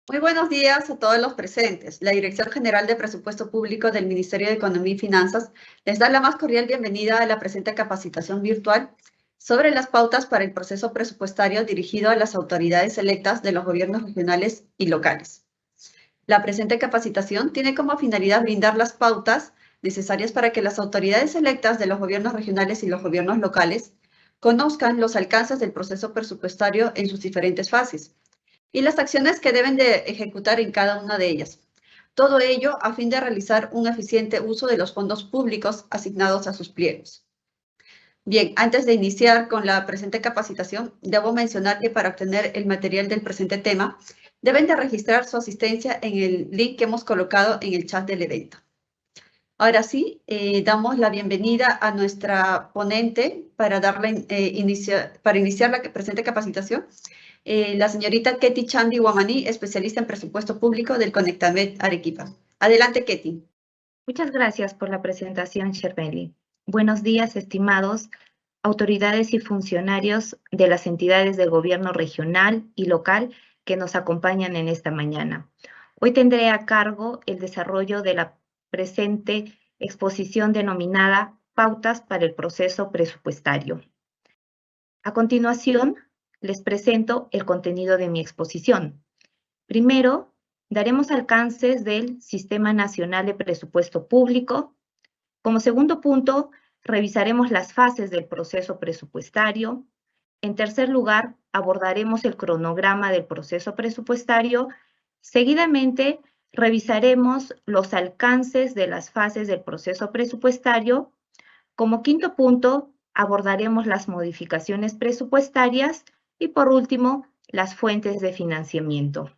Muy buenos días a todos los presentes. La Dirección General de Presupuesto Público del Ministerio de Economía y Finanzas les da la más cordial bienvenida a la presente capacitación virtual sobre las pautas para el proceso presupuestario dirigido a las autoridades electas de los gobiernos regionales y locales. La presente capacitación tiene como finalidad brindar las pautas necesarias para que las autoridades electas de los gobiernos regionales y los gobiernos locales conozcan los alcances del proceso presupuestario en sus diferentes fases y las acciones que deben de ejecutar en cada una de ellas. Todo ello a fin de realizar un eficiente uso de los fondos públicos asignados a sus pliegos. Bien, antes de iniciar con la presente capacitación, debo mencionar que para obtener el material del presente tema, deben de registrar su asistencia en el link que hemos colocado en el chat del evento. Ahora sí, damos la bienvenida a nuestra ponente para iniciar la presente capacitación, la señorita Ketty Chandi Guamaní, especialista en presupuesto público del Conectamed Arequipa. Adelante, Ketty. Muchas gracias por la presentación, Sherbeli. Buenos días, estimados autoridades y funcionarios de las entidades del gobierno regional y local que nos acompañan en esta mañana. Hoy tendré a cargo el desarrollo de la presente exposición denominada Pautas para el proceso presupuestario. A continuación, les presento el contenido de mi exposición. Primero, daremos alcances del Sistema Nacional de Presupuesto Público. Como segundo punto, revisaremos las fases del proceso presupuestario. En tercer lugar, abordaremos el cronograma del proceso presupuestario. Seguidamente, revisaremos los alcances de las fases del proceso presupuestario. Como quinto punto, abordaremos las modificaciones presupuestarias y, por último, las fuentes de financiamiento.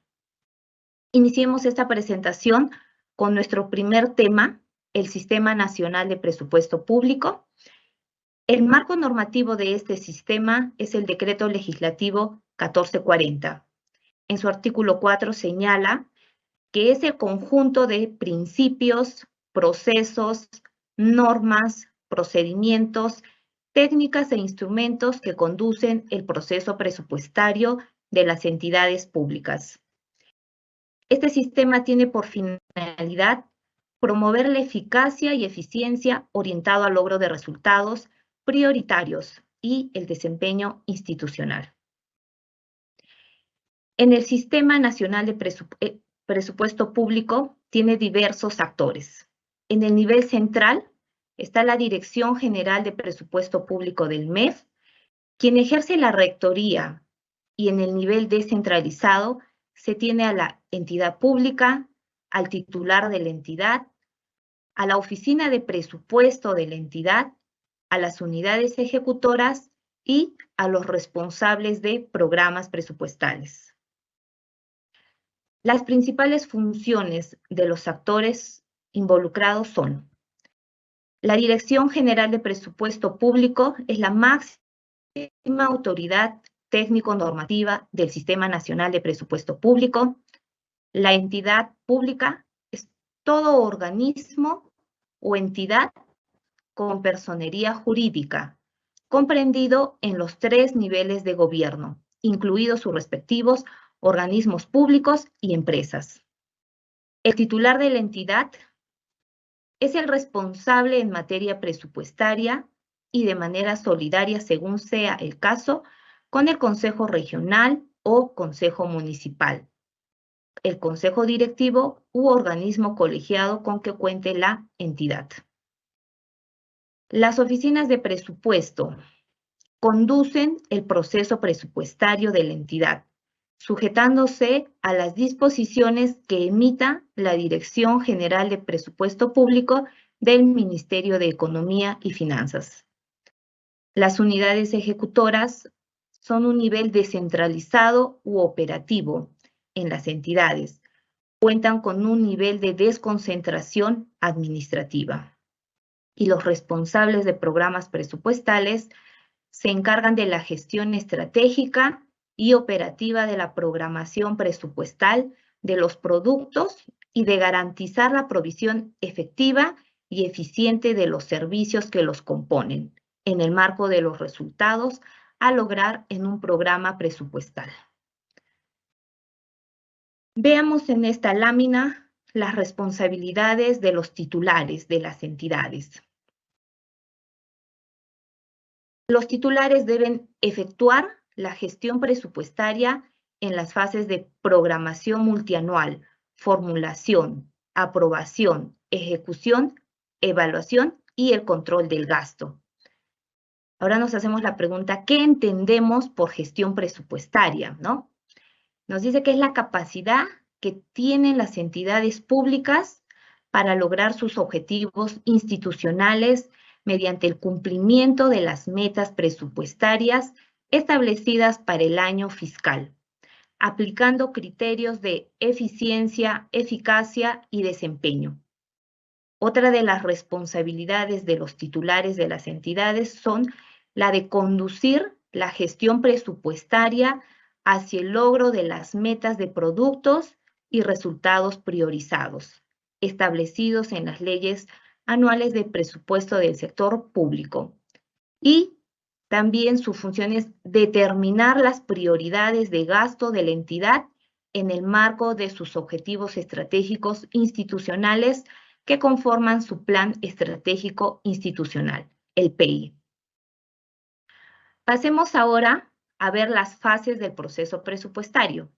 Iniciemos esta presentación con nuestro primer tema, el Sistema Nacional de Presupuesto Público. El marco normativo de este sistema es el Decreto Legislativo 1440. En su artículo 4 señala que es el conjunto de principios, procesos, normas, procedimientos, técnicas e instrumentos que conducen el proceso presupuestario de las entidades públicas. Este sistema tiene por finalidad promover la eficacia y eficiencia orientado al logro de resultados prioritarios y el desempeño institucional. En el Sistema Nacional de Presupuesto Público tiene diversos actores. En el nivel central está la Dirección General de Presupuesto Público del MEF, quien ejerce la rectoría, y en el nivel descentralizado se tiene a la entidad pública, al titular de la entidad, a la oficina de presupuesto de la entidad, a las unidades ejecutoras y a los responsables de programas presupuestales. Las principales funciones de los actores involucrados son: la Dirección General de Presupuesto Público es la máxima autoridad técnico-normativa del Sistema Nacional de Presupuesto Público. La entidad pública es todo organismo o entidad con personería jurídica, comprendido en los 3 niveles de gobierno, incluidos sus respectivos organismos públicos y empresas. El titular de la entidad es el responsable en materia presupuestaria y de manera solidaria, según sea el caso, con el Consejo Regional o Consejo Municipal, el Consejo Directivo u organismo colegiado con que cuente la entidad. Las oficinas de presupuesto conducen el proceso presupuestario de la entidad, sujetándose a las disposiciones que emita la Dirección General de Presupuesto Público del Ministerio de Economía y Finanzas. Las unidades ejecutoras son un nivel descentralizado u operativo en las entidades. Cuentan con un nivel de desconcentración administrativa. Y los responsables de programas presupuestales se encargan de la gestión estratégica y operativa de la programación presupuestal de los productos y de garantizar la provisión efectiva y eficiente de los servicios que los componen, en el marco de los resultados a lograr en un programa presupuestal. Veamos en esta lámina las responsabilidades de los titulares de las entidades. Los titulares deben efectuar la gestión presupuestaria en las fases de programación multianual, formulación, aprobación, ejecución, evaluación y el control del gasto. Ahora nos hacemos la pregunta, ¿qué entendemos por gestión presupuestaria, no? Nos dice que es la capacidad que tienen las entidades públicas para lograr sus objetivos institucionales mediante el cumplimiento de las metas presupuestarias establecidas para el año fiscal, aplicando criterios de eficiencia, eficacia y desempeño. Otra de las responsabilidades de los titulares de las entidades son la de conducir la gestión presupuestaria hacia el logro de las metas de productos y resultados priorizados, establecidos en las leyes anuales de presupuesto del sector público. Y también su función es determinar las prioridades de gasto de la entidad en el marco de sus objetivos estratégicos institucionales que conforman su Plan Estratégico Institucional, el PEI. Pasemos ahora a ver las fases del proceso presupuestario.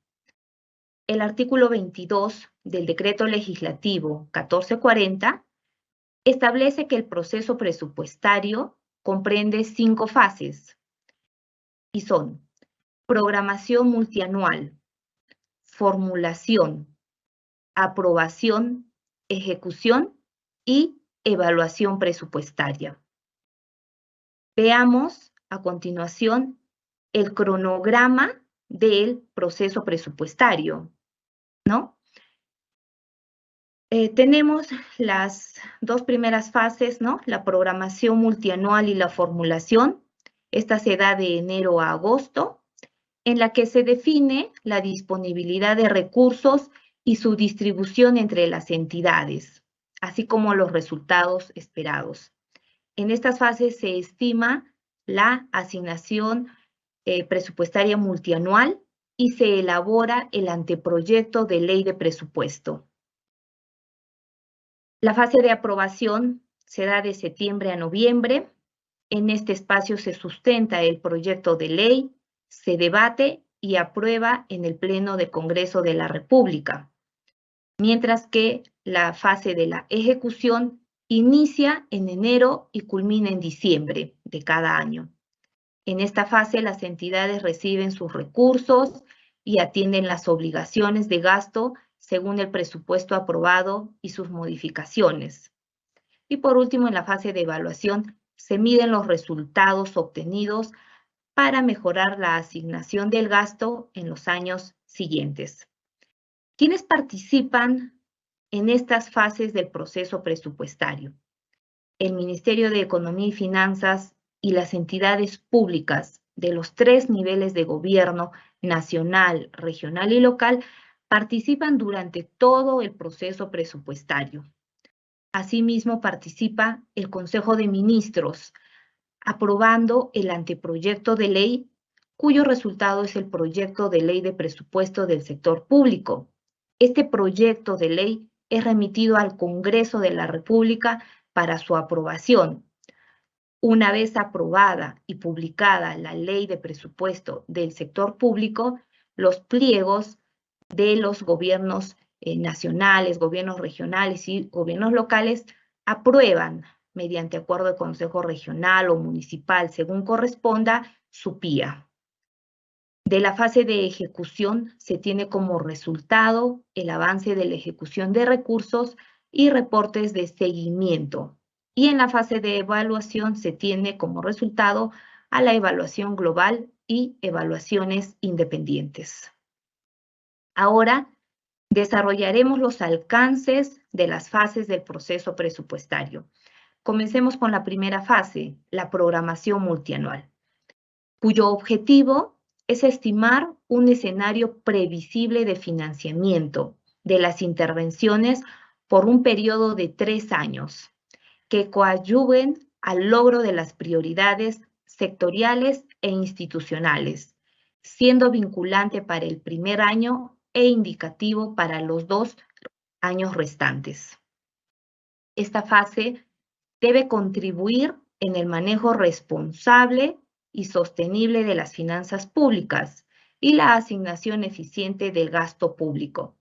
El artículo 22 del Decreto Legislativo 1440 establece que el proceso presupuestario comprende 5 fases y son programación multianual, formulación, aprobación, ejecución y evaluación presupuestaria. Veamos a continuación el cronograma del proceso presupuestario, ¿no? Tenemos las 2 primeras fases, ¿no? La programación multianual y la formulación. Esta se da de enero a agosto, en la que se define la disponibilidad de recursos y su distribución entre las entidades, así como los resultados esperados. En estas fases se estima la asignación presupuestaria multianual y se elabora el anteproyecto de ley de presupuesto. La fase de aprobación se da de septiembre a noviembre. En este espacio se sustenta el proyecto de ley, se debate y aprueba en el Pleno de Congreso de la República, mientras que la fase de la ejecución inicia en enero y culmina en diciembre de cada año. En esta fase, las entidades reciben sus recursos y atienden las obligaciones de gasto según el presupuesto aprobado y sus modificaciones. Y por último, en la fase de evaluación, se miden los resultados obtenidos para mejorar la asignación del gasto en los años siguientes. ¿Quiénes participan en estas fases del proceso presupuestario? El Ministerio de Economía y Finanzas y las entidades públicas de los 3 niveles de gobierno, nacional, regional y local, participan durante todo el proceso presupuestario. Asimismo, participa el Consejo de Ministros, aprobando el anteproyecto de ley, cuyo resultado es el proyecto de ley de presupuesto del sector público. Este proyecto de ley es remitido al Congreso de la República para su aprobación. Una vez aprobada y publicada la ley de presupuesto del sector público, los pliegos de los gobiernos nacionales, gobiernos regionales y gobiernos locales aprueban mediante acuerdo de consejo regional o municipal, según corresponda, su PIA. De la fase de ejecución se tiene como resultado el avance de la ejecución de recursos y reportes de seguimiento. Y en la fase de evaluación se tiene como resultado a la evaluación global y evaluaciones independientes. Ahora desarrollaremos los alcances de las fases del proceso presupuestario. Comencemos con la primera fase, la programación multianual, cuyo objetivo es estimar un escenario previsible de financiamiento de las intervenciones por un periodo de 3 años, que coadyuven al logro de las prioridades sectoriales e institucionales, siendo vinculante para el primer año e indicativo para los 2 años restantes. Esta fase debe contribuir en el manejo responsable y sostenible de las finanzas públicas y la asignación eficiente del gasto público.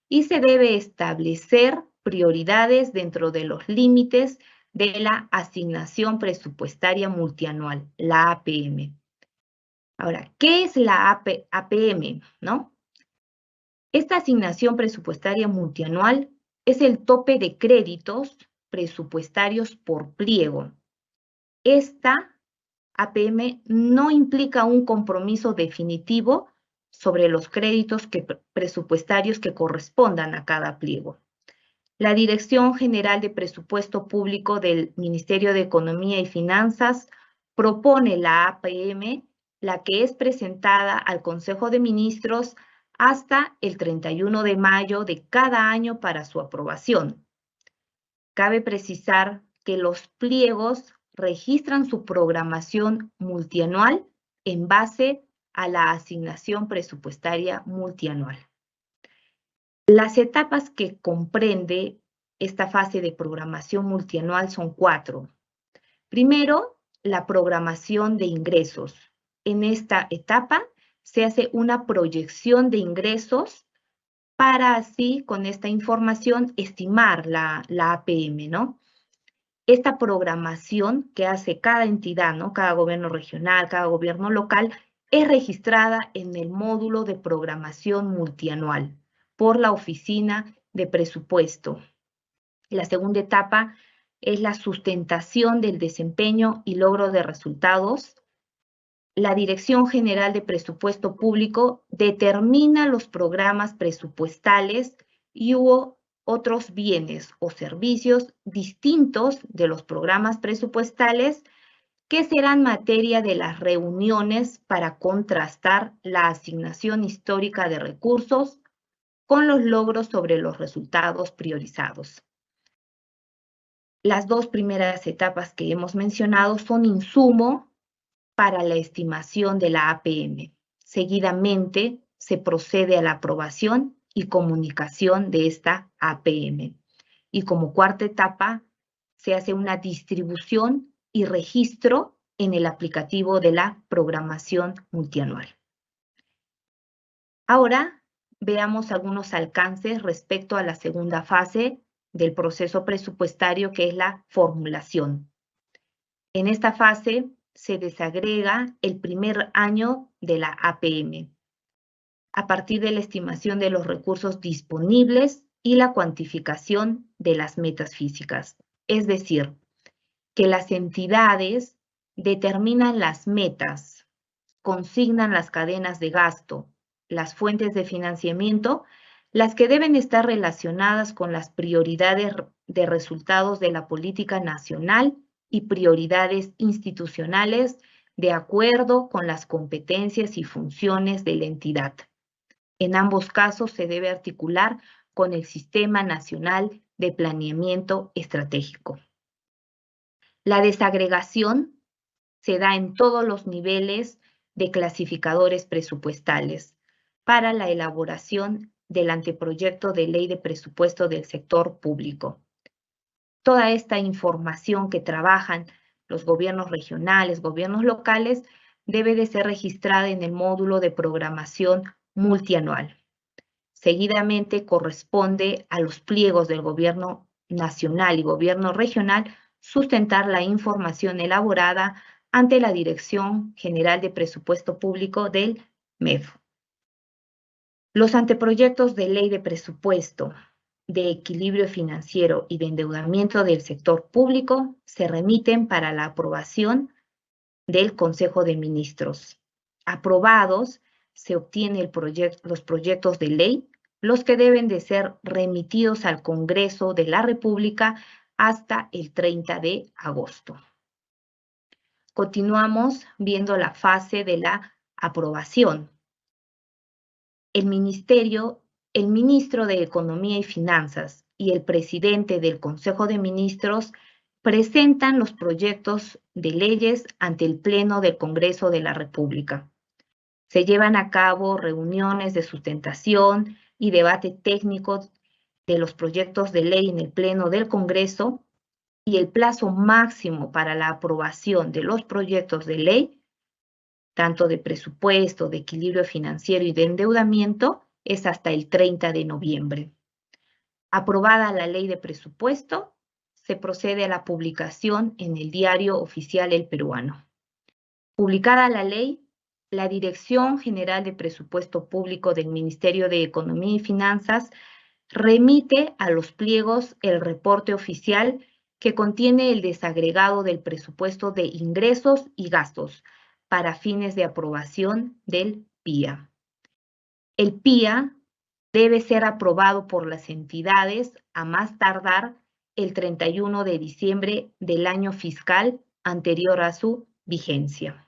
Y se debe establecer prioridades dentro de los límites de la asignación presupuestaria multianual, la APM. Ahora, ¿qué es la APM, no? Esta asignación presupuestaria multianual es el tope de créditos presupuestarios por pliego. Esta APM no implica un compromiso definitivo sobre los créditos presupuestarios que correspondan a cada pliego. La Dirección General de Presupuesto Público del Ministerio de Economía y Finanzas propone la APM, la que es presentada al Consejo de Ministros hasta el 31 de mayo de cada año para su aprobación. Cabe precisar que los pliegos registran su programación multianual en base a la asignación presupuestaria multianual. Las etapas que comprende esta fase de programación multianual son 4. Primero, la programación de ingresos. En esta etapa se hace una proyección de ingresos para así, con esta información, estimar la APM, ¿no? Esta programación que hace cada entidad, ¿no? Cada gobierno regional, cada gobierno local, es registrada en el módulo de programación multianual por la Oficina de Presupuesto. La segunda etapa es la sustentación del desempeño y logro de resultados. La Dirección General de Presupuesto Público determina los programas presupuestales y otros bienes o servicios distintos de los programas presupuestales que serán materia de las reuniones para contrastar la asignación histórica de recursos con los logros sobre los resultados priorizados. Las 2 primeras etapas que hemos mencionado son insumo para la estimación de la APM. Seguidamente, se procede a la aprobación y comunicación de esta APM. Y como cuarta etapa, se hace una distribución y registro en el aplicativo de la programación multianual. Ahora, veamos algunos alcances respecto a la segunda fase del proceso presupuestario, que es la formulación. En esta fase, se desagrega el primer año de la APM a partir de la estimación de los recursos disponibles y la cuantificación de las metas físicas. Es decir, que las entidades determinan las metas, consignan las cadenas de gasto, las fuentes de financiamiento, las que deben estar relacionadas con las prioridades de resultados de la política nacional y prioridades institucionales de acuerdo con las competencias y funciones de la entidad. En ambos casos se debe articular con el Sistema Nacional de Planeamiento Estratégico. La desagregación se da en todos los niveles de clasificadores presupuestales para la elaboración del anteproyecto de ley de presupuesto del sector público. Toda esta información que trabajan los gobiernos regionales, gobiernos locales, debe de ser registrada en el módulo de programación multianual. Seguidamente corresponde a los pliegos del gobierno nacional y gobierno regional sustentar la información elaborada ante la Dirección General de Presupuesto Público del MEF. Los anteproyectos de ley de presupuesto, de equilibrio financiero y de endeudamiento del sector público se remiten para la aprobación del Consejo de Ministros. Aprobados, se obtienen los proyectos de ley, los que deben de ser remitidos al Congreso de la República hasta el 30 de agosto. Continuamos viendo la fase de la aprobación. El ministro de Economía y Finanzas y el presidente del Consejo de Ministros presentan los proyectos de leyes ante el Pleno del Congreso de la República. Se llevan a cabo reuniones de sustentación y debate técnico de los proyectos de ley en el Pleno del Congreso, y el plazo máximo para la aprobación de los proyectos de ley, tanto de presupuesto, de equilibrio financiero y de endeudamiento, es hasta el 30 de noviembre. Aprobada la ley de presupuesto, se procede a la publicación en el Diario Oficial El Peruano. Publicada la ley, la Dirección General de Presupuesto Público del Ministerio de Economía y Finanzas remite a los pliegos el reporte oficial que contiene el desagregado del presupuesto de ingresos y gastos para fines de aprobación del PIA. El PIA debe ser aprobado por las entidades a más tardar el 31 de diciembre del año fiscal anterior a su vigencia.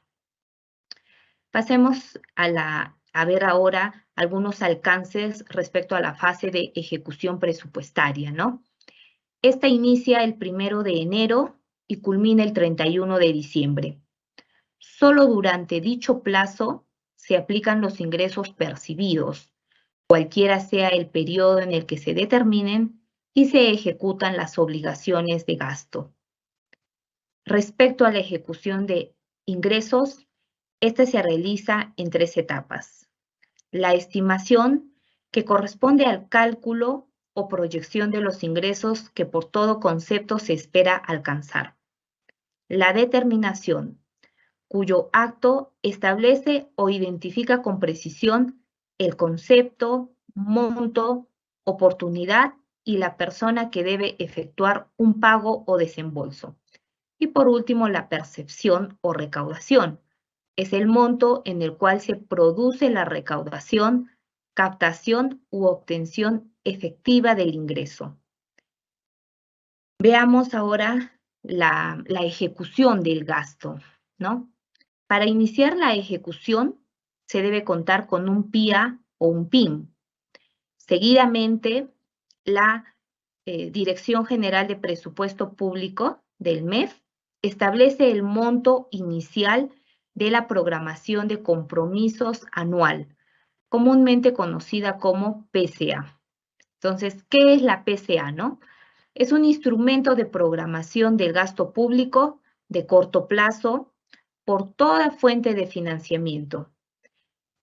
Pasemos a ver ahora algunos alcances respecto a la fase de ejecución presupuestaria, ¿no? Esta inicia el 1 de enero y culmina el 31 de diciembre. Solo durante dicho plazo se aplican los ingresos percibidos, cualquiera sea el periodo en el que se determinen, y se ejecutan las obligaciones de gasto. Respecto a la ejecución de ingresos, esta se realiza en 3 etapas. La estimación, que corresponde al cálculo o proyección de los ingresos que por todo concepto se espera alcanzar. La determinación, cuyo acto establece o identifica con precisión el concepto, monto, oportunidad y la persona que debe efectuar un pago o desembolso. Y por último, la percepción o recaudación. Es el monto en el cual se produce la recaudación, captación u obtención efectiva del ingreso. Veamos ahora la ejecución del gasto, ¿no? Para iniciar la ejecución se debe contar con un PIA o un PIN. Seguidamente, la Dirección General de Presupuesto Público del MEF establece el monto inicial de la programación de compromisos anual, comúnmente conocida como PCA. Entonces, ¿qué es la PCA, no? Es un instrumento de programación del gasto público de corto plazo por toda fuente de financiamiento.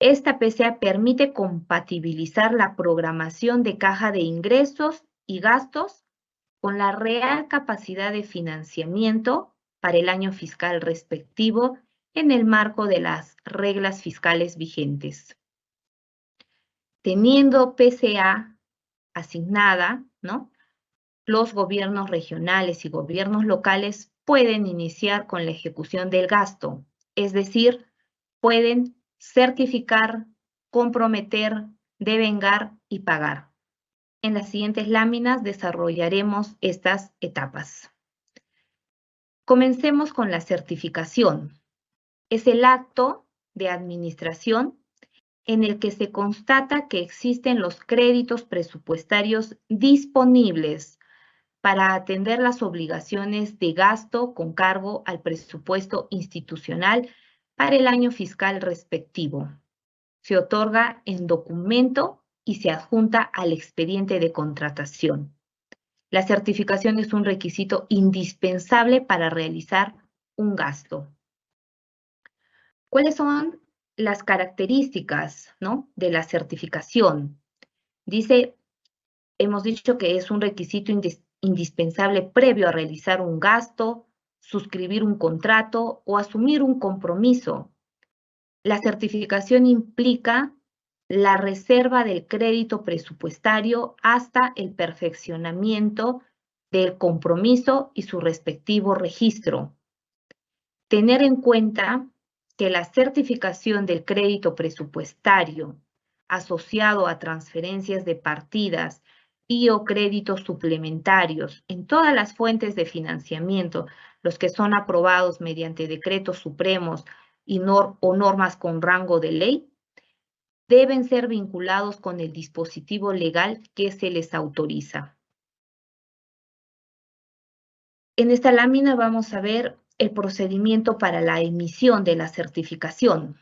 Esta PCA permite compatibilizar la programación de caja de ingresos y gastos con la real capacidad de financiamiento para el año fiscal respectivo en el marco de las reglas fiscales vigentes. Teniendo PCA asignada, ¿no?, los gobiernos regionales y gobiernos locales pueden iniciar con la ejecución del gasto, es decir, pueden certificar, comprometer, devengar y pagar. En las siguientes láminas desarrollaremos estas etapas. Comencemos con la certificación. Es el acto de administración en el que se constata que existen los créditos presupuestarios disponibles para atender las obligaciones de gasto con cargo al presupuesto institucional para el año fiscal respectivo. Se otorga en documento y se adjunta al expediente de contratación. La certificación es un requisito indispensable para realizar un gasto. ¿Cuáles son las características, ¿no?, de la certificación? Hemos dicho que es un requisito indispensable previo a realizar un gasto, suscribir un contrato o asumir un compromiso. La certificación implica la reserva del crédito presupuestario hasta el perfeccionamiento del compromiso y su respectivo registro. Tener en cuenta que la certificación del crédito presupuestario asociado a transferencias de partidas y o créditos suplementarios en todas las fuentes de financiamiento, los que son aprobados mediante decretos supremos o normas con rango de ley, deben ser vinculados con el dispositivo legal que se les autoriza. En esta lámina vamos a ver el procedimiento para la emisión de la certificación.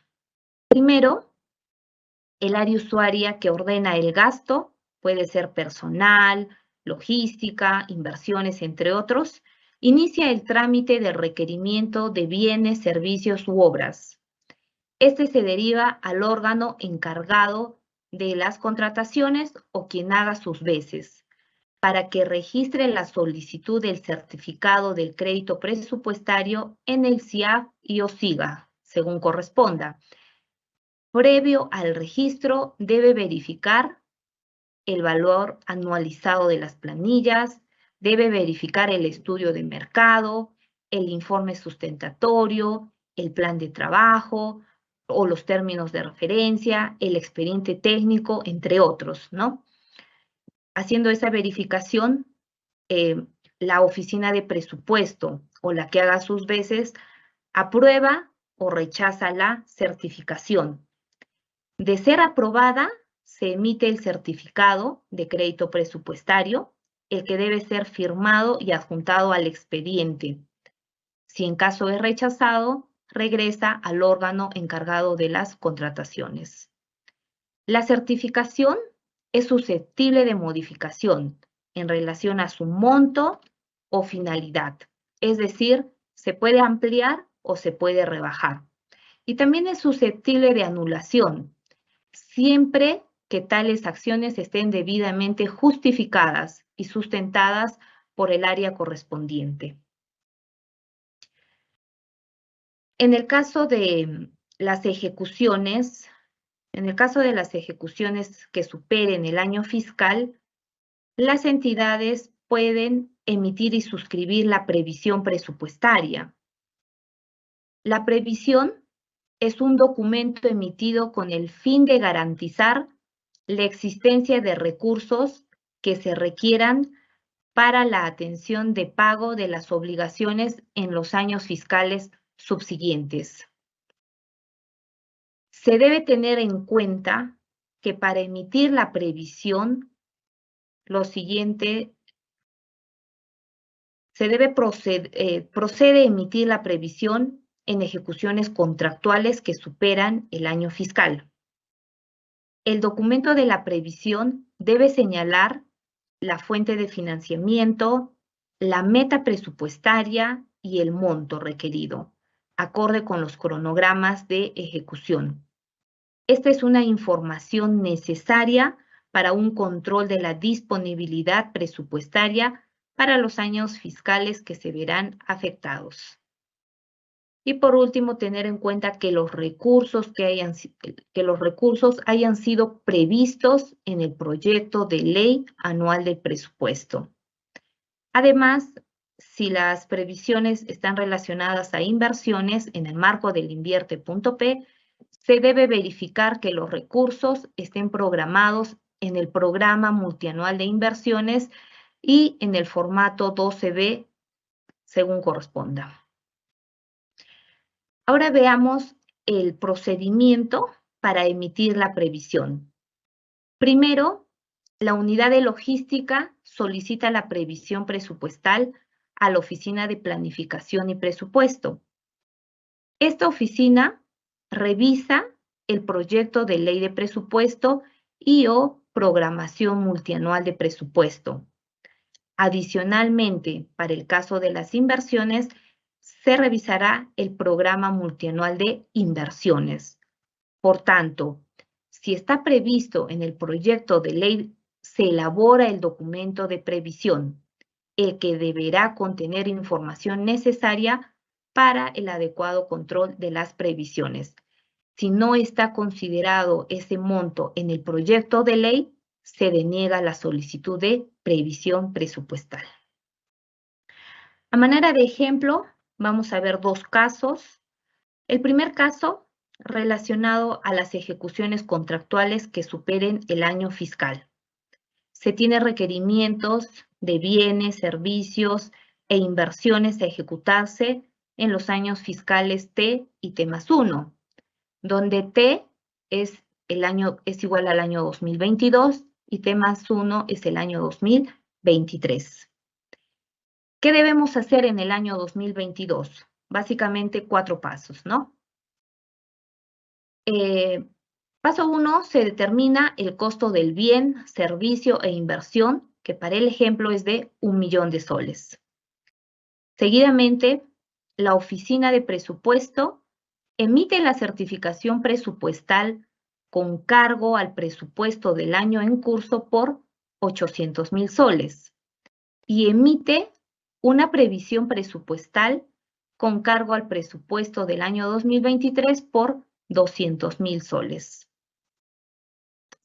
Primero, El área usuaria que ordena el gasto puede ser personal, logística, inversiones, entre otros. Inicia el trámite de requerimiento de bienes, servicios u obras. Este se deriva al órgano encargado de las contrataciones o quien haga sus veces, para que registre la solicitud del certificado del crédito presupuestario en el SIAF y o SIGA, según corresponda. Previo al registro, debe verificar el valor anualizado de las planillas, debe verificar el estudio de mercado, el informe sustentatorio, el plan de trabajo o los términos de referencia, el expediente técnico, entre otros, ¿no? Haciendo esa verificación, la oficina de presupuesto o la que haga sus veces aprueba o rechaza la certificación. De ser aprobada, se emite el certificado de crédito presupuestario, el que debe ser firmado y adjuntado al expediente. Si en caso es rechazado, regresa al órgano encargado de las contrataciones. La certificación es susceptible de modificación en relación a su monto o finalidad, es decir, se puede ampliar o se puede rebajar. Y también es susceptible de anulación, siempre que tales acciones estén debidamente justificadas y sustentadas por el área correspondiente. En el caso de las ejecuciones, que superen el año fiscal, las entidades pueden emitir y suscribir la previsión presupuestaria. La previsión es un documento emitido con el fin de garantizar la existencia de recursos que se requieran para la atención de pago de las obligaciones en los años fiscales subsiguientes. Se debe tener en cuenta que para emitir la previsión, procede a emitir la previsión en ejecuciones contractuales que superan el año fiscal. El documento de la previsión debe señalar la fuente de financiamiento, la meta presupuestaria y el monto requerido, acorde con los cronogramas de ejecución. Esta es una información necesaria para un control de la disponibilidad presupuestaria para los años fiscales que se verán afectados. Y por último, tener en cuenta que los recursos hayan sido previstos en el proyecto de ley anual del presupuesto. Además, si las previsiones están relacionadas a inversiones en el marco del Invierte.P, se debe verificar que los recursos estén programados en el programa multianual de inversiones y en el formato 12B según corresponda. Ahora veamos el procedimiento para emitir la previsión. Primero, la unidad de logística solicita la previsión presupuestal a la Oficina de Planificación y Presupuesto. Esta oficina revisa el proyecto de ley de presupuesto y o programación multianual de presupuesto. Adicionalmente, para el caso de las inversiones, se revisará el programa multianual de inversiones. Por tanto, si está previsto en el proyecto de ley, se elabora el documento de previsión, el que deberá contener información necesaria para el adecuado control de las previsiones. Si no está considerado ese monto en el proyecto de ley, se deniega la solicitud de previsión presupuestal. A manera de ejemplo, vamos a ver dos casos. El primer caso, relacionado a las ejecuciones contractuales que superen el año fiscal. Se tiene requerimientos de bienes, servicios e inversiones a ejecutarse en los años fiscales T y T+1, donde T es igual al año 2022 y T+1 es el año 2023. ¿Qué debemos hacer en el año 2022? Básicamente 4 pasos, ¿no? Paso 1, se determina el costo del bien, servicio e inversión, que para el ejemplo es de 1 millón de soles. Seguidamente, la oficina de presupuesto emite la certificación presupuestal con cargo al presupuesto del año en curso por 800.000 soles y emite una previsión presupuestal con cargo al presupuesto del año 2023 por 200.000 soles.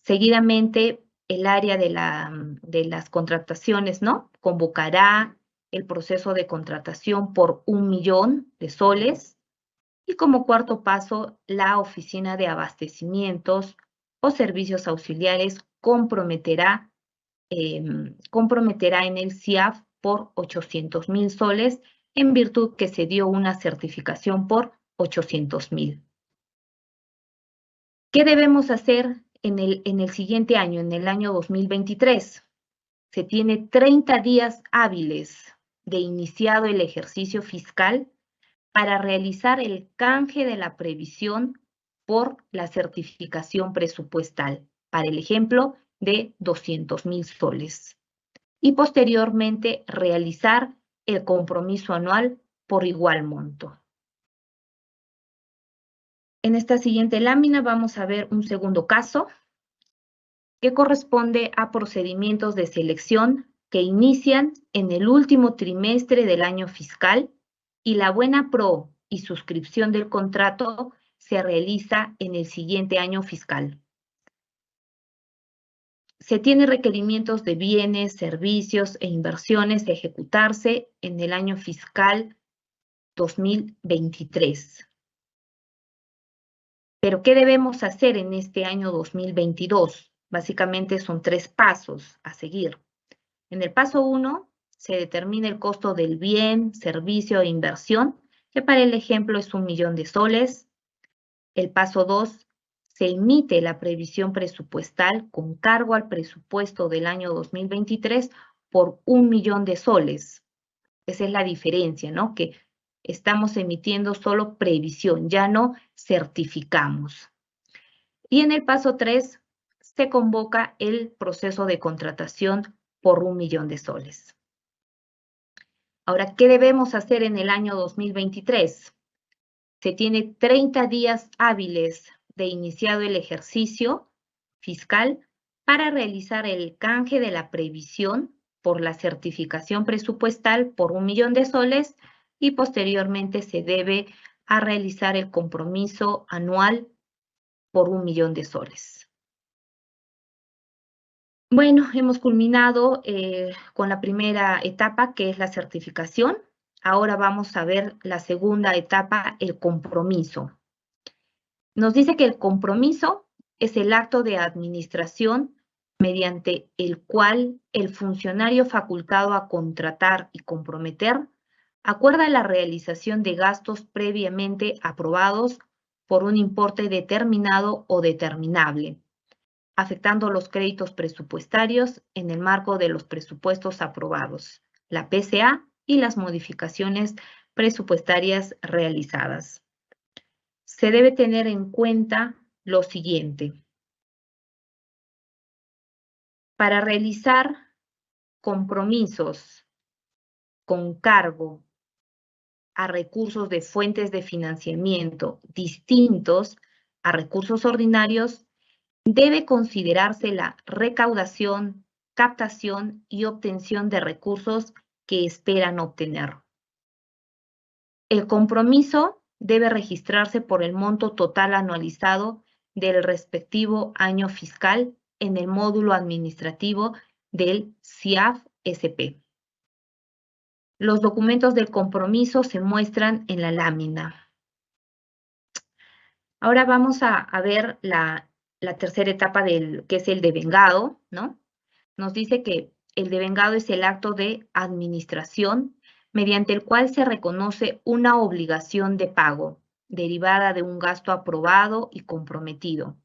Seguidamente, el área de las contrataciones, ¿no?, convocará el proceso de contratación por 1 millón de soles. Y como cuarto paso, la oficina de abastecimientos o servicios auxiliares comprometerá en el CIAF por 800.000 soles en virtud que se dio una certificación por 800.000. ¿Qué debemos hacer en el siguiente año, en el año 2023? Se tiene 30 días hábiles de iniciado el ejercicio fiscal para realizar el canje de la previsión por la certificación presupuestal, para el ejemplo de 200.000 soles. Y posteriormente realizar el compromiso anual por igual monto. En esta siguiente lámina vamos a ver un segundo caso que corresponde a procedimientos de selección que inician en el último trimestre del año fiscal y la buena pro y suscripción del contrato se realiza en el siguiente año fiscal. Se tiene requerimientos de bienes, servicios e inversiones a ejecutarse en el año fiscal 2023. Pero, ¿qué debemos hacer en este año 2022? Básicamente son 3 pasos a seguir. En el paso 1 se determina el costo del bien, servicio e inversión, que para el ejemplo es 1 millón de soles. El paso 2, se emite la previsión presupuestal con cargo al presupuesto del año 2023 por 1 millón de soles. Esa es la diferencia, ¿no? Que estamos emitiendo solo previsión, ya no certificamos. Y en el paso 3, se convoca el proceso de contratación por 1 millón de soles. Ahora, ¿qué debemos hacer en el año 2023? Se tiene 30 días hábiles de iniciado el ejercicio fiscal para realizar el canje de la previsión por la certificación presupuestal por 1 millón de soles y posteriormente se debe a realizar el compromiso anual por 1 millón de soles. Bueno, hemos culminado con la primera etapa, que es la certificación. Ahora vamos a ver la segunda etapa, el compromiso. Nos dice que el compromiso es el acto de administración mediante el cual el funcionario facultado a contratar y comprometer acuerda la realización de gastos previamente aprobados por un importe determinado o determinable, afectando los créditos presupuestarios en el marco de los presupuestos aprobados, la PCA y las modificaciones presupuestarias realizadas. Se debe tener en cuenta lo siguiente. Para realizar compromisos con cargo a recursos de fuentes de financiamiento distintos a recursos ordinarios, debe considerarse la recaudación, captación y obtención de recursos que esperan obtener. El compromiso debe registrarse por el monto total anualizado del respectivo año fiscal en el módulo administrativo del CIAF-SP. Los documentos del compromiso se muestran en la lámina. Ahora vamos a ver la tercera etapa que es el devengado, ¿no? Nos dice que el devengado es el acto de administración mediante el cual se reconoce una obligación de pago derivada de un gasto aprobado y comprometido,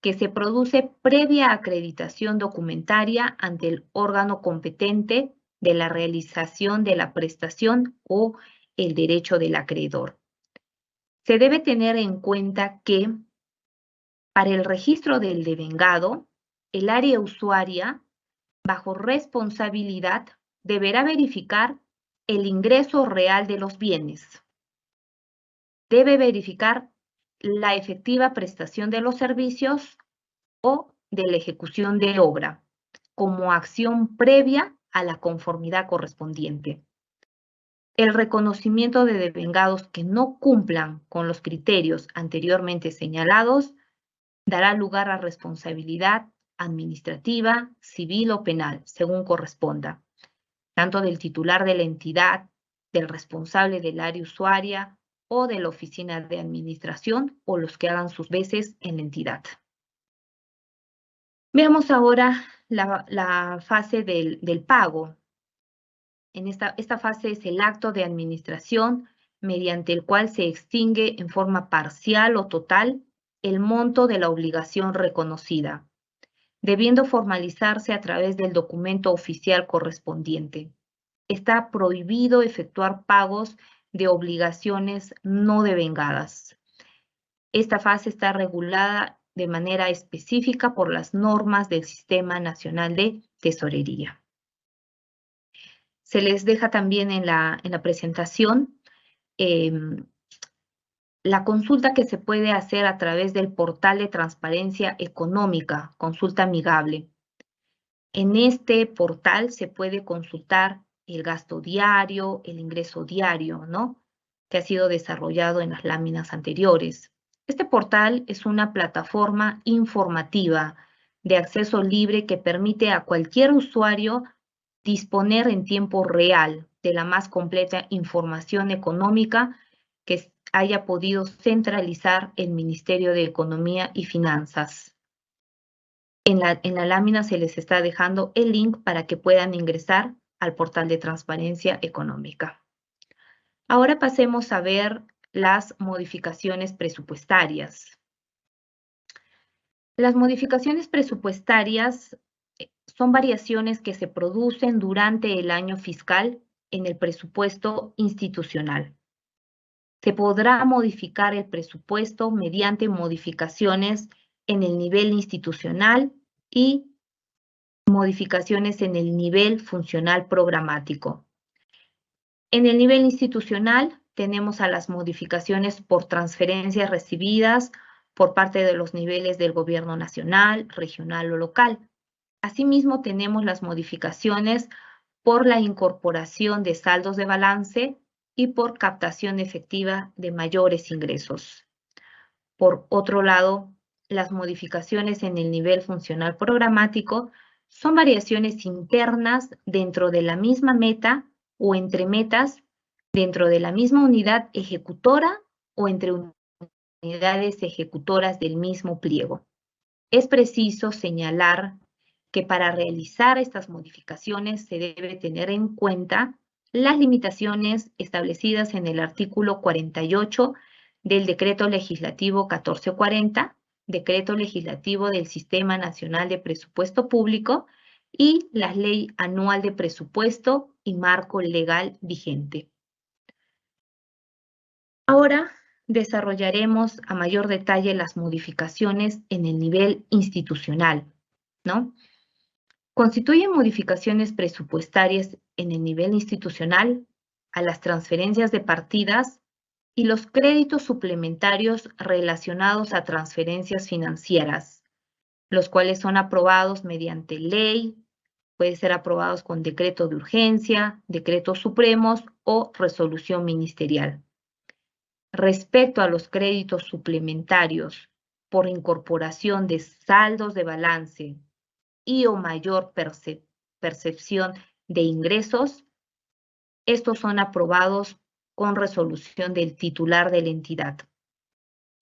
que se produce previa acreditación documentaria ante el órgano competente de la realización de la prestación o el derecho del acreedor. Se debe tener en cuenta que Para el registro del devengado, el área usuaria, bajo responsabilidad, deberá verificar el ingreso real de los bienes. Debe verificar la efectiva prestación de los servicios o de la ejecución de obra como acción previa a la conformidad correspondiente. El reconocimiento de devengados que no cumplan con los criterios anteriormente señalados dará lugar a responsabilidad administrativa, civil o penal, según corresponda, tanto del titular de la entidad, del responsable del área usuaria o de la oficina de administración o los que hagan sus veces en la entidad. Veamos ahora la fase del pago. Esta fase es el acto de administración mediante el cual se extingue en forma parcial o total el monto de la obligación reconocida, debiendo formalizarse a través del documento oficial correspondiente. Está prohibido efectuar pagos de obligaciones no devengadas. Esta fase está regulada de manera específica por las normas del Sistema Nacional de Tesorería. Se les deja también en la presentación la consulta que se puede hacer a través del portal de transparencia económica, consulta amigable. En este portal se puede consultar el gasto diario, el ingreso diario, ¿no? Que ha sido desarrollado en las láminas anteriores. Este portal es una plataforma informativa de acceso libre que permite a cualquier usuario disponer en tiempo real de la más completa información económica que haya podido centralizar el Ministerio de Economía y Finanzas. En la lámina se les está dejando el link para que puedan ingresar al portal de transparencia económica. Ahora pasemos a ver las modificaciones presupuestarias. Las modificaciones presupuestarias son variaciones que se producen durante el año fiscal en el presupuesto institucional. Se podrá modificar el presupuesto mediante modificaciones en el nivel institucional y modificaciones en el nivel funcional programático. En el nivel institucional tenemos a las modificaciones por transferencias recibidas por parte de los niveles del gobierno nacional, regional o local. Asimismo, tenemos las modificaciones por la incorporación de saldos de balance y por captación efectiva de mayores ingresos. Por otro lado, las modificaciones en el nivel funcional programático son variaciones internas dentro de la misma meta o entre metas dentro de la misma unidad ejecutora o entre unidades ejecutoras del mismo pliego. Es preciso señalar que para realizar estas modificaciones se debe tener en cuenta las limitaciones establecidas en el artículo 48 del Decreto Legislativo 1440, Decreto Legislativo del Sistema Nacional de Presupuesto Público y la Ley Anual de Presupuesto y Marco Legal vigente. Ahora desarrollaremos a mayor detalle las modificaciones en el nivel institucional, ¿no? Constituyen modificaciones presupuestarias en el nivel institucional a las transferencias de partidas y los créditos suplementarios relacionados a transferencias financieras, los cuales son aprobados mediante ley, pueden ser aprobados con decreto de urgencia, decretos supremos o resolución ministerial. Respecto a los créditos suplementarios por incorporación de saldos de balance y o mayor percepción de ingresos, estos son aprobados con resolución del titular de la entidad.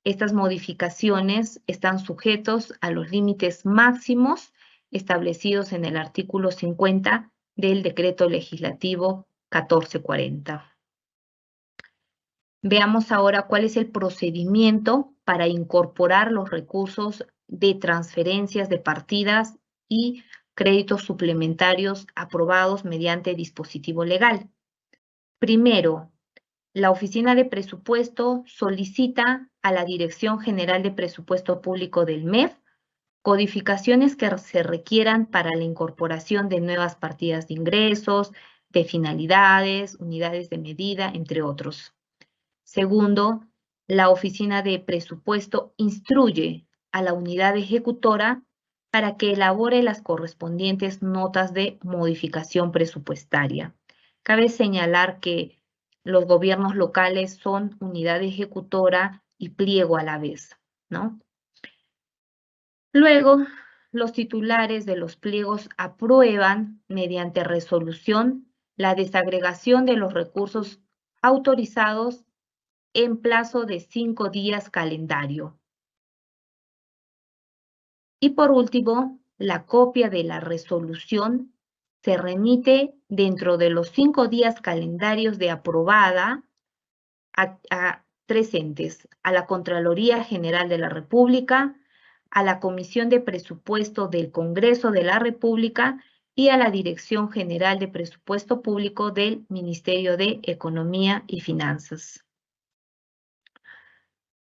Estas modificaciones están sujetos a los límites máximos establecidos en el artículo 50 del Decreto Legislativo 1440. Veamos ahora cuál es el procedimiento para incorporar los recursos de transferencias de partidas y créditos suplementarios aprobados mediante dispositivo legal. Primero, la Oficina de Presupuesto solicita a la Dirección General de Presupuesto Público del MEF, codificaciones que se requieran para la incorporación de nuevas partidas de ingresos, de finalidades, unidades de medida, entre otros. Segundo, la Oficina de Presupuesto instruye a la unidad ejecutora para que elabore las correspondientes notas de modificación presupuestaria. Cabe señalar que los gobiernos locales son unidad ejecutora y pliego a la vez, ¿no? Luego, los titulares de los pliegos aprueban mediante resolución la desagregación de los recursos autorizados en plazo de 5 días calendario. Y por último, la copia de la resolución se remite dentro de los 5 días calendarios de aprobada a 3 entes: a la Contraloría General de la República, a la Comisión de Presupuesto del Congreso de la República y a la Dirección General de Presupuesto Público del Ministerio de Economía y Finanzas.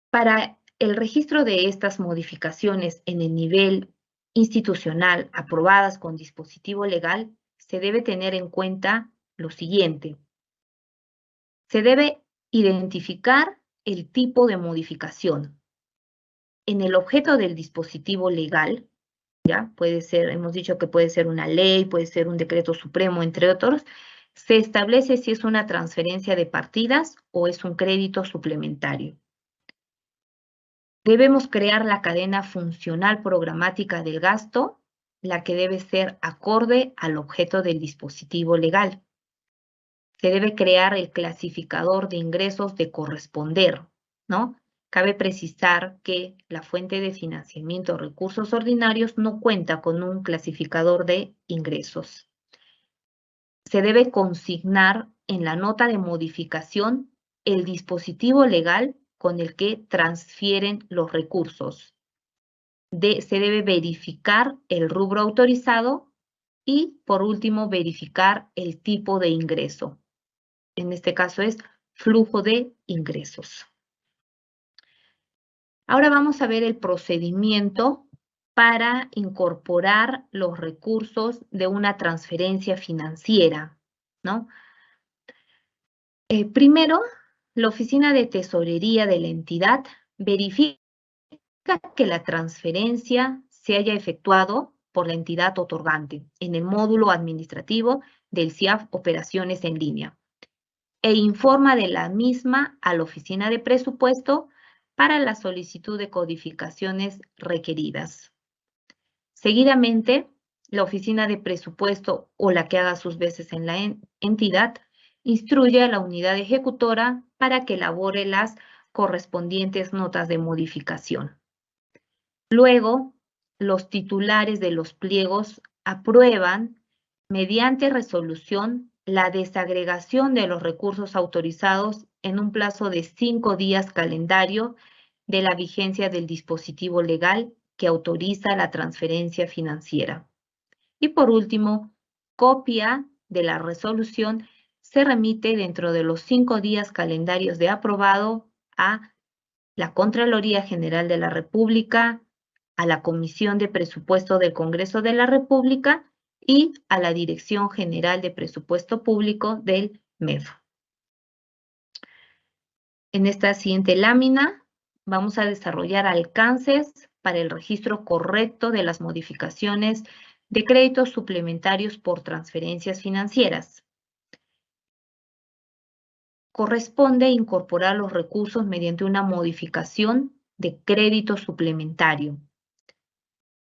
Para el registro de estas modificaciones en el nivel institucional aprobadas con dispositivo legal, se debe tener en cuenta lo siguiente. Se debe identificar el tipo de modificación. En el objeto del dispositivo legal, ¿ya? Puede ser, hemos dicho que puede ser una ley, puede ser un decreto supremo, entre otros, se establece si es una transferencia de partidas o es un crédito suplementario. Debemos crear la cadena funcional programática del gasto, la que debe ser acorde al objeto del dispositivo legal. Se debe crear el clasificador de ingresos de corresponder, ¿no? Cabe precisar que la fuente de financiamiento de recursos ordinarios no cuenta con un clasificador de ingresos. Se debe consignar en la nota de modificación el dispositivo legal con el que transfieren los recursos. Se debe verificar el rubro autorizado y, por último, verificar el tipo de ingreso. En este caso es flujo de ingresos. Ahora vamos a ver el procedimiento para incorporar los recursos de una transferencia financiera, ¿no? Primero, la Oficina de Tesorería de la entidad verifica que la transferencia se haya efectuado por la entidad otorgante en el módulo administrativo del CIAF Operaciones en Línea e informa de la misma a la Oficina de Presupuesto para la solicitud de codificaciones requeridas. Seguidamente, la Oficina de Presupuesto o la que haga sus veces en la entidad instruye a la unidad ejecutora para que elabore las correspondientes notas de modificación. Luego, los titulares de los pliegos aprueban mediante resolución la desagregación de los recursos autorizados en un plazo de 5 días calendario de la vigencia del dispositivo legal que autoriza la transferencia financiera. Y por último, copia de la resolución se remite dentro de los 5 días calendarios de aprobado a la Contraloría General de la República, a la Comisión de Presupuesto del Congreso de la República y a la Dirección General de Presupuesto Público del MEF. En esta siguiente lámina vamos a desarrollar alcances para el registro correcto de las modificaciones de créditos suplementarios por transferencias financieras. Corresponde incorporar los recursos mediante una modificación de crédito suplementario.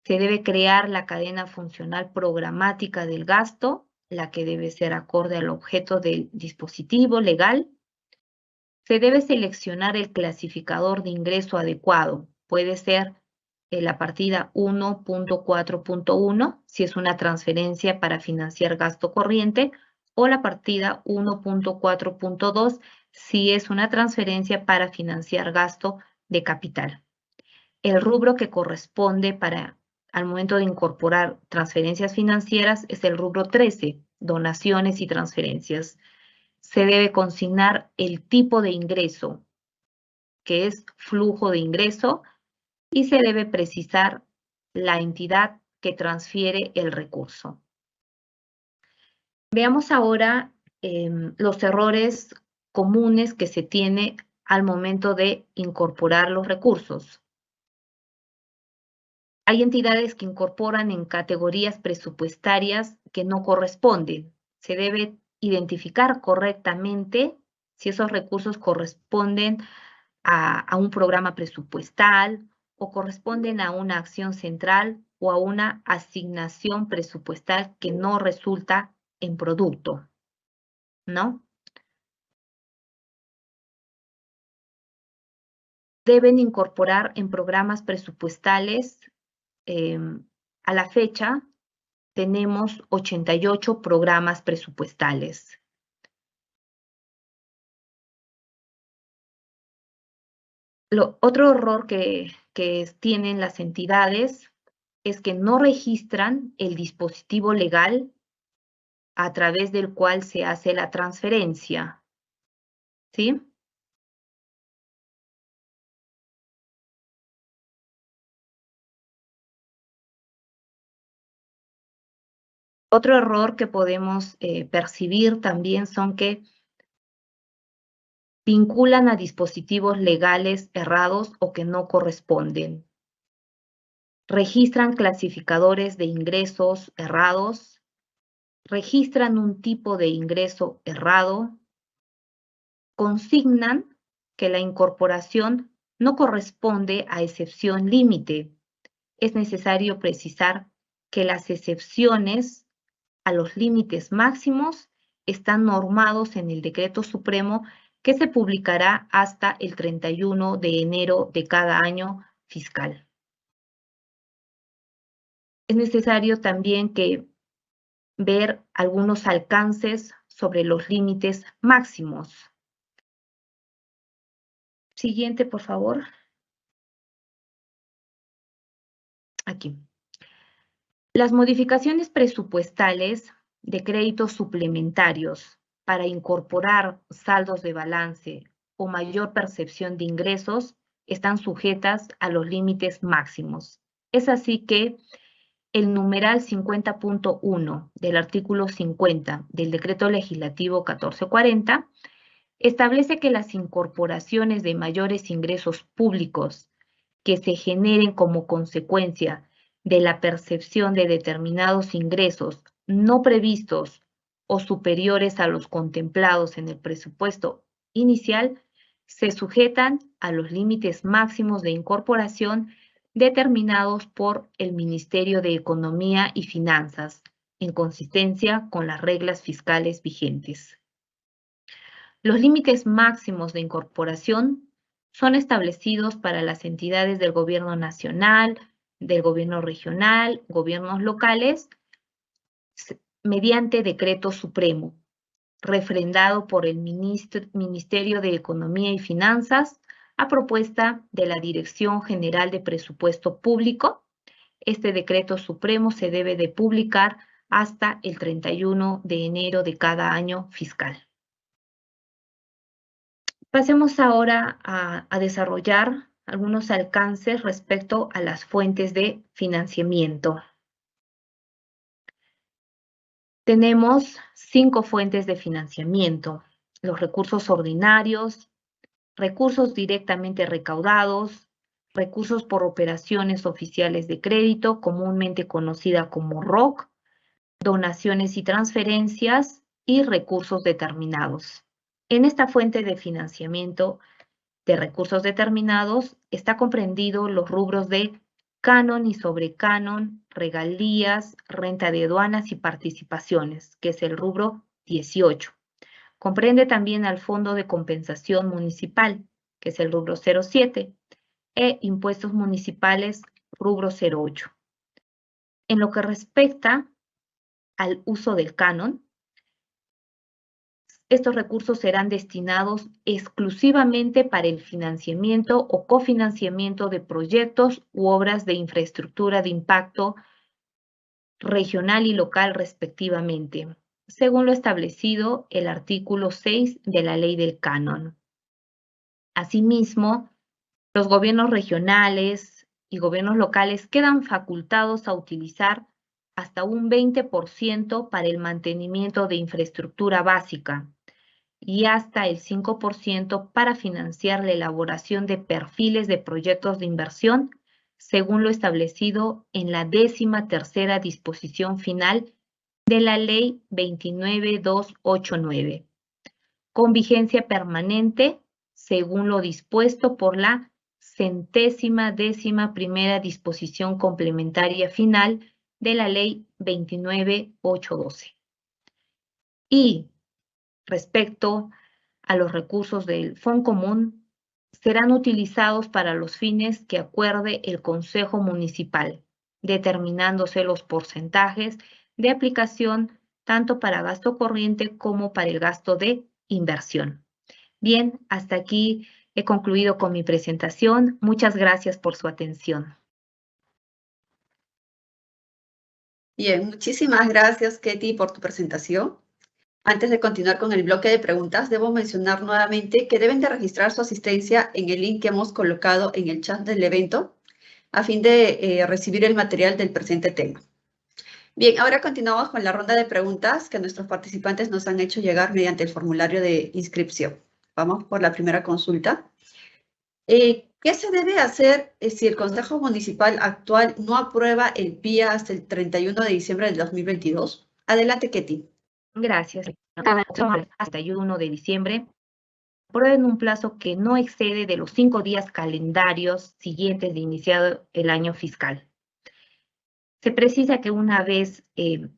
Se debe crear la cadena funcional programática del gasto, la que debe ser acorde al objeto del dispositivo legal. Se debe seleccionar el clasificador de ingreso adecuado. Puede ser la partida 1.4.1 si es una transferencia para financiar gasto corriente, o la partida 1.4.2 si es una transferencia para financiar gasto de capital. El rubro que corresponde al momento de incorporar transferencias financieras es el rubro 13, donaciones y transferencias. Se debe consignar el tipo de ingreso. que es flujo de ingreso, y se debe precisar la entidad que transfiere el recurso. Veamos ahora los errores comunes que se tiene al momento de incorporar los recursos. Hay entidades que incorporan en categorías presupuestarias que no corresponden. Se debe identificar correctamente si esos recursos corresponden a un programa presupuestal o corresponden a una acción central o a una asignación presupuestal que no resulta en producto, ¿no? Deben incorporar en programas presupuestales, a la fecha, tenemos 88 programas presupuestales. Otro error que tienen las entidades es que no registran el dispositivo legal a través del cual se hace la transferencia, ¿sí? Otro error que podemos percibir también son que vinculan a dispositivos legales errados o que no corresponden. Registran clasificadores de ingresos errados, registran un tipo de ingreso errado, consignan que la incorporación no corresponde a excepción límite. Es necesario precisar que las excepciones a los límites máximos están normados en el Decreto Supremo que se publicará hasta el 31 de enero de cada año fiscal. Es necesario también ver algunos alcances sobre los límites máximos. Siguiente, por favor. Aquí. Las modificaciones presupuestales de créditos suplementarios para incorporar saldos de balance o mayor percepción de ingresos están sujetas a los límites máximos. Es así que el numeral 50.1 del artículo 50 del Decreto Legislativo 1440 establece que las incorporaciones de mayores ingresos públicos que se generen como consecuencia de la percepción de determinados ingresos no previstos o superiores a los contemplados en el presupuesto inicial se sujetan a los límites máximos de incorporación determinados por el Ministerio de Economía y Finanzas, en consistencia con las reglas fiscales vigentes. Los límites máximos de incorporación son establecidos para las entidades del gobierno nacional, del gobierno regional, gobiernos locales, mediante decreto supremo, refrendado por el Ministerio de Economía y Finanzas a propuesta de la Dirección General de Presupuesto Público. Este decreto supremo se debe de publicar hasta el 31 de enero de cada año fiscal. Pasemos ahora a desarrollar algunos alcances respecto a las fuentes de financiamiento. Tenemos 5 fuentes de financiamiento: los recursos ordinarios, recursos directamente recaudados, recursos por operaciones oficiales de crédito, comúnmente conocida como ROC, donaciones y transferencias y recursos determinados. En esta fuente de financiamiento de recursos determinados está comprendido los rubros de canon y sobrecanon, regalías, renta de aduanas y participaciones, que es el rubro 18. Comprende también al Fondo de Compensación Municipal, que es el rubro 07, e impuestos municipales, rubro 08. En lo que respecta al uso del canon, estos recursos serán destinados exclusivamente para el financiamiento o cofinanciamiento de proyectos u obras de infraestructura de impacto regional y local respectivamente, según lo establecido el artículo 6 de la Ley del Canon. Asimismo, Los gobiernos regionales y gobiernos locales quedan facultados a utilizar hasta un 20% para el mantenimiento de infraestructura básica y hasta el 5% para financiar la elaboración de perfiles de proyectos de inversión, según lo establecido en la 13ª disposición final de la Ley 29289, con vigencia permanente según lo dispuesto por la 111ª disposición complementaria final de la Ley 29812. Y respecto a los recursos del Fondo Común, serán utilizados para los fines que acuerde el Consejo Municipal, determinándose los porcentajes de aplicación tanto para gasto corriente como para el gasto de inversión. Bien, hasta aquí he concluido con mi presentación. Muchas gracias por su atención. Bien, muchísimas gracias, Ketty, por tu presentación. Antes de continuar con el bloque de preguntas, debo mencionar nuevamente que deben de registrar su asistencia en el link que hemos colocado en el chat del evento a fin de recibir el material del presente tema. Bien, ahora continuamos con la ronda de preguntas que nuestros participantes nos han hecho llegar mediante el formulario de inscripción. Vamos por la primera consulta. ¿Qué se debe hacer si el Consejo Municipal actual no aprueba el PIA hasta el 31 de diciembre del 2022? Adelante, Ketty. Gracias. Hasta el 1 de diciembre, aprueben un plazo que no excede de los 5 días calendarios siguientes de iniciado el año fiscal. Se precisa que una vez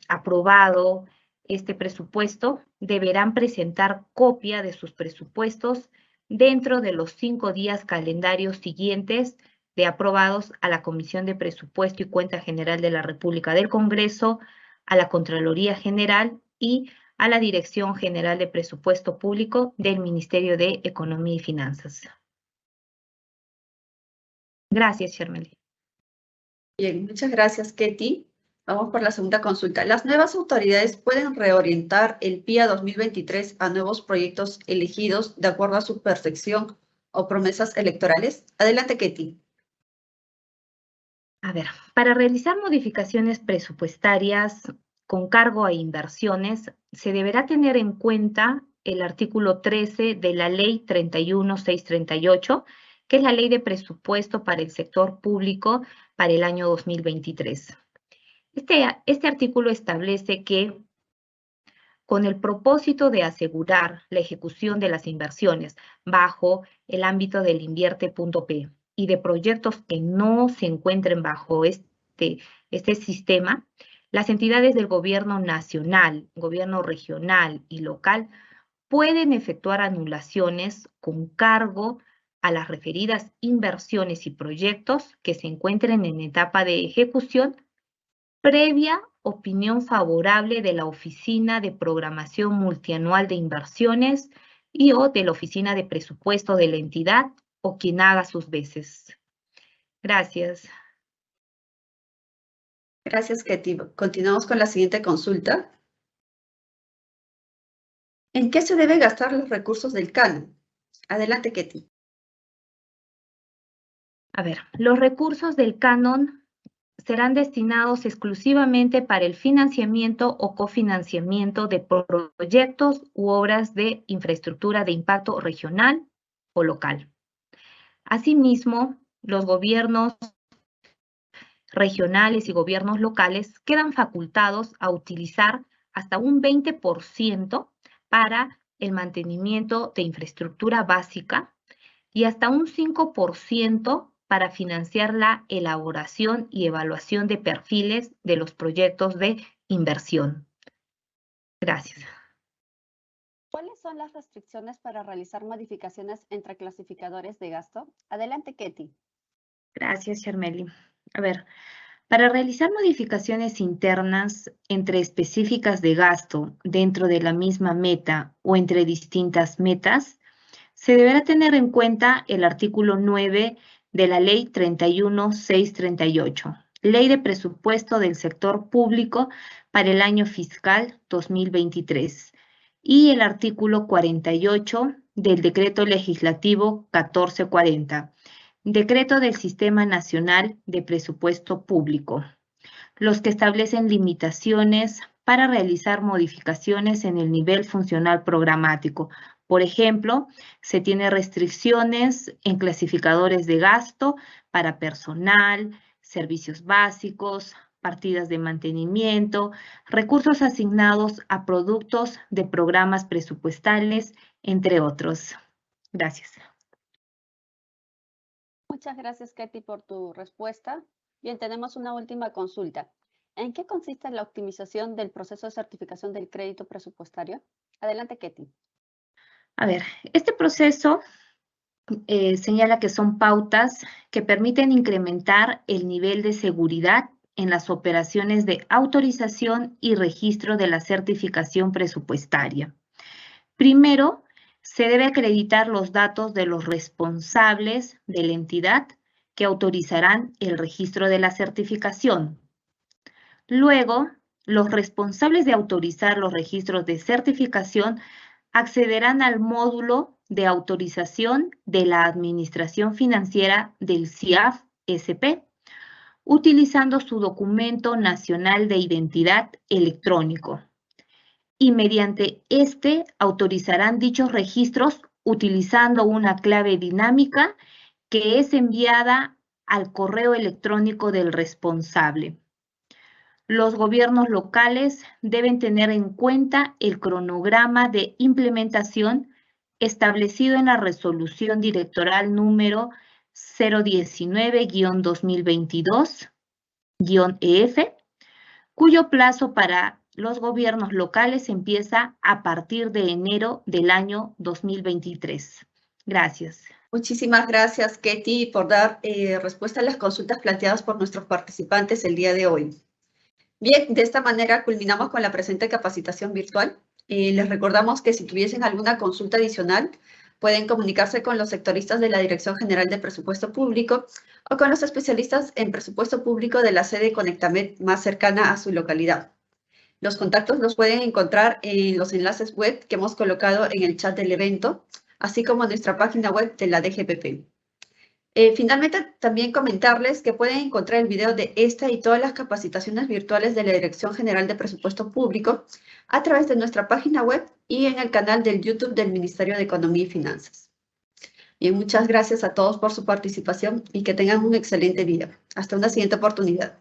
aprobado este presupuesto, deberán presentar copia de sus presupuestos dentro de los 5 días calendarios siguientes de aprobados a la Comisión de Presupuesto y Cuenta General de la República del Congreso, a la Contraloría General y a la Dirección General de Presupuesto Público del Ministerio de Economía y Finanzas. Gracias, Shermeli. Bien, muchas gracias, Ketty. Vamos por la segunda consulta. ¿Las nuevas autoridades pueden reorientar el PIA 2023 a nuevos proyectos elegidos de acuerdo a su percepción o promesas electorales? Adelante, Ketty. A ver, para realizar modificaciones presupuestarias con cargo a inversiones, se deberá tener en cuenta el artículo 13 de la Ley 31638, que es la Ley de Presupuesto para el Sector Público para el año 2023. Este artículo establece que con el propósito de asegurar la ejecución de las inversiones bajo el ámbito del Invierte.p y de proyectos que no se encuentren bajo este sistema, las entidades del gobierno nacional, gobierno regional y local pueden efectuar anulaciones con cargo a las referidas inversiones y proyectos que se encuentren en etapa de ejecución previa opinión favorable de la Oficina de Programación Multianual de Inversiones y o de la Oficina de Presupuesto de la entidad o quien haga sus veces. Gracias. Gracias, Ketty. Continuamos con la siguiente consulta. ¿En qué se deben gastar los recursos del canon? Adelante, Ketty. A ver, los recursos del canon serán destinados exclusivamente para el financiamiento o cofinanciamiento de proyectos u obras de infraestructura de impacto regional o local. Asimismo, los gobiernos regionales y gobiernos locales quedan facultados a utilizar hasta un 20% para el mantenimiento de infraestructura básica y hasta un 5% para financiar la elaboración y evaluación de perfiles de los proyectos de inversión. Gracias. ¿Cuáles son las restricciones para realizar modificaciones entre clasificadores de gasto? Adelante, Ketty. Gracias, Shermeli. A ver, para realizar modificaciones internas entre específicas de gasto dentro de la misma meta o entre distintas metas, se deberá tener en cuenta el artículo 9 de la Ley 31638, Ley de Presupuesto del Sector Público para el año fiscal 2023, y el artículo 48 del Decreto Legislativo 1440, Decreto del Sistema Nacional de Presupuesto Público, los que establecen limitaciones para realizar modificaciones en el nivel funcional programático. Por ejemplo, se tiene restricciones en clasificadores de gasto para personal, servicios básicos, partidas de mantenimiento, recursos asignados a productos de programas presupuestales, entre otros. Gracias. Muchas gracias, Ketty, por tu respuesta. Bien, tenemos una última consulta. ¿En qué consiste la optimización del proceso de certificación del crédito presupuestario? Adelante, Ketty. A ver, este proceso señala que son pautas que permiten incrementar el nivel de seguridad en las operaciones de autorización y registro de la certificación presupuestaria. Primero, se debe acreditar los datos de los responsables de la entidad que autorizarán el registro de la certificación. Luego, los responsables de autorizar los registros de certificación accederán al módulo de autorización de la Administración Financiera del CIAF-SP, utilizando su documento nacional de identidad electrónico. Y mediante este autorizarán dichos registros utilizando una clave dinámica que es enviada al correo electrónico del responsable. Los gobiernos locales deben tener en cuenta el cronograma de implementación establecido en la Resolución Directoral número 019-2022-EF, cuyo plazo para los gobiernos locales empieza a partir de enero del año 2023. Gracias. Muchísimas gracias, Ketty, por dar respuesta a las consultas planteadas por nuestros participantes el día de hoy. Bien, de esta manera culminamos con la presente capacitación virtual. Les recordamos que si tuviesen alguna consulta adicional, pueden comunicarse con los sectoristas de la Dirección General de Presupuesto Público o con los especialistas en presupuesto público de la sede Conectamed más cercana a su localidad. Los contactos los pueden encontrar en los enlaces web que hemos colocado en el chat del evento, así como en nuestra página web de la DGPP. Finalmente, también comentarles que pueden encontrar el video de esta y todas las capacitaciones virtuales de la Dirección General de Presupuesto Público a través de nuestra página web y en el canal del YouTube del Ministerio de Economía y Finanzas. Bien, muchas gracias a todos por su participación y que tengan un excelente día. Hasta una siguiente oportunidad.